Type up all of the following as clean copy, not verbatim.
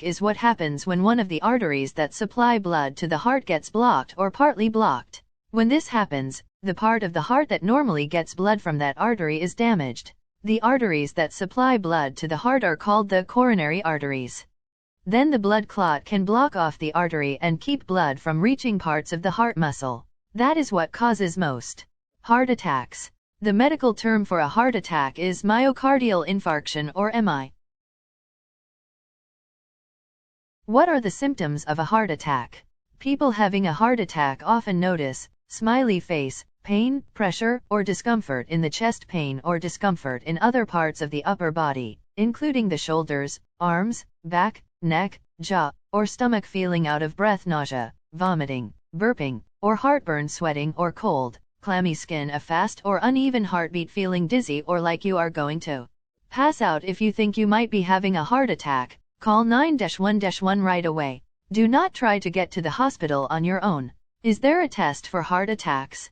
is what happens when one of the arteries that supply blood to the heart gets blocked or partly blocked. When this happens, the part of the heart that normally gets blood from that artery is damaged. The arteries that supply blood to the heart are called the coronary arteries. Then the blood clot can block off the artery and keep blood from reaching parts of the heart muscle. That is what causes most heart attacks. The medical term for a heart attack is myocardial infarction or MI. What are the symptoms of a heart attack? People having a heart attack often notice smiley face, pain, pressure, or discomfort in the chest, pain or discomfort in other parts of the upper body, including the shoulders, arms, back, neck, jaw, or stomach, feeling out of breath, nausea, vomiting, burping, or heartburn, sweating or cold, clammy skin, a fast or uneven heartbeat, feeling dizzy or like you are going to pass out. If you think you might be having a heart attack, call 911 right away. Do not try to get to the hospital on your own. Is there a test for heart attacks?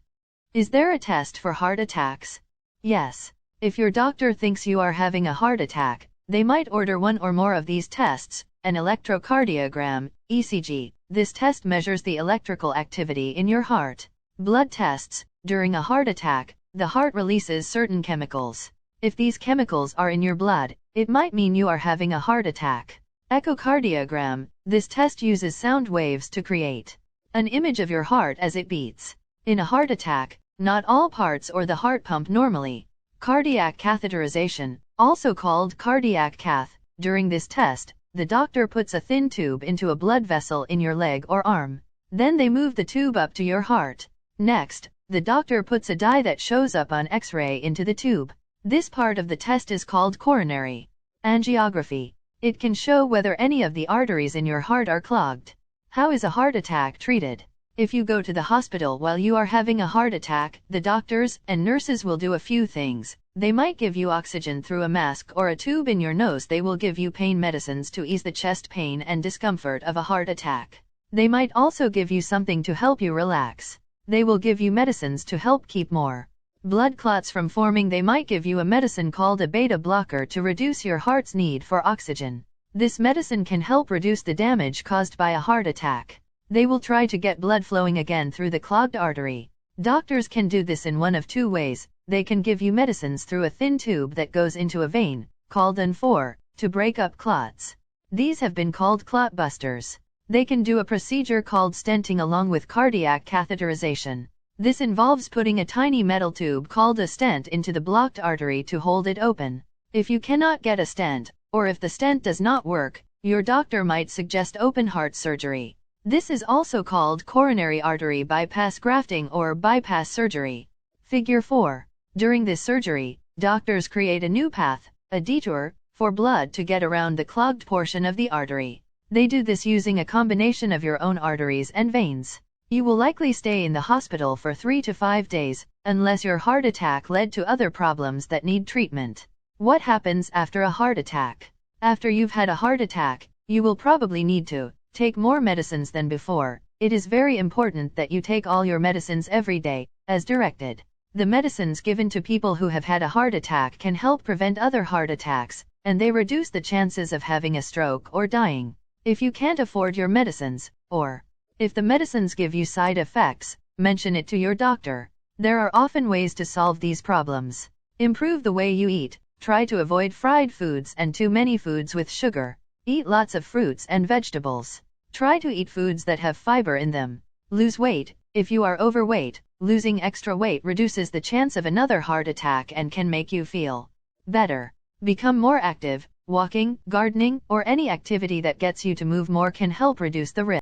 Is there a test for heart attacks? Yes. If your doctor thinks you are having a heart attack, they might order one or more of these tests: an electrocardiogram, ECG. This test measures the electrical activity in your heart. Blood tests. During a heart attack, the heart releases certain chemicals. If these chemicals are in your blood, it might mean you are having a heart attack. Echocardiogram. This test uses sound waves to create an image of your heart as it beats. In a heart attack, not all parts or the heart pump normally. Cardiac catheterization, also called cardiac cath. During this test, the doctor puts a thin tube into a blood vessel in your leg or arm. Then they move the tube up to your heart. Next, the doctor puts a dye that shows up on X-ray into the tube. This part of the test is called coronary angiography. It can show whether any of the arteries in your heart are clogged. How is a heart attack treated? If you go to the hospital while you are having a heart attack, the doctors and nurses will do a few things. They might give you oxygen through a mask or a tube in your nose. They will give you pain medicines to ease the chest pain and discomfort of a heart attack. They might also give you something to help you relax. They will give you medicines to help keep more blood clots from forming. They might give you a medicine called a beta blocker to reduce your heart's need for oxygen. This medicine can help reduce the damage caused by a heart attack. They will try to get blood flowing again through the clogged artery. Doctors can do this in one of two ways. They can give you medicines through a thin tube that goes into a vein, called an IV, to break up clots. These have been called clot busters. They can do a procedure called stenting along with cardiac catheterization. This involves putting a tiny metal tube called a stent into the blocked artery to hold it open. If you cannot get a stent, or if the stent does not work, your doctor might suggest open heart surgery. This is also called coronary artery bypass grafting or bypass surgery. Figure 4. During this surgery, doctors create a new path, a detour, for blood to get around the clogged portion of the artery. They do this using a combination of your own arteries and veins. You will likely stay in the hospital for 3 to 5 days, unless your heart attack led to other problems that need treatment. What happens after a heart attack? After you've had a heart attack, you will probably need to take more medicines than before. It is very important that you take all your medicines every day, as directed. The medicines given to people who have had a heart attack can help prevent other heart attacks, and they reduce the chances of having a stroke or dying. If you can't afford your medicines, or if the medicines give you side effects, mention it to your doctor. There are often ways to solve these problems. Improve the way you eat. Try to avoid fried foods and too many foods with sugar. Eat lots of fruits and vegetables. Try to eat foods that have fiber in them. Lose weight. If you are overweight, losing extra weight reduces the chance of another heart attack and can make you feel better. Become more active. Walking, gardening, or any activity that gets you to move more can help reduce the risk.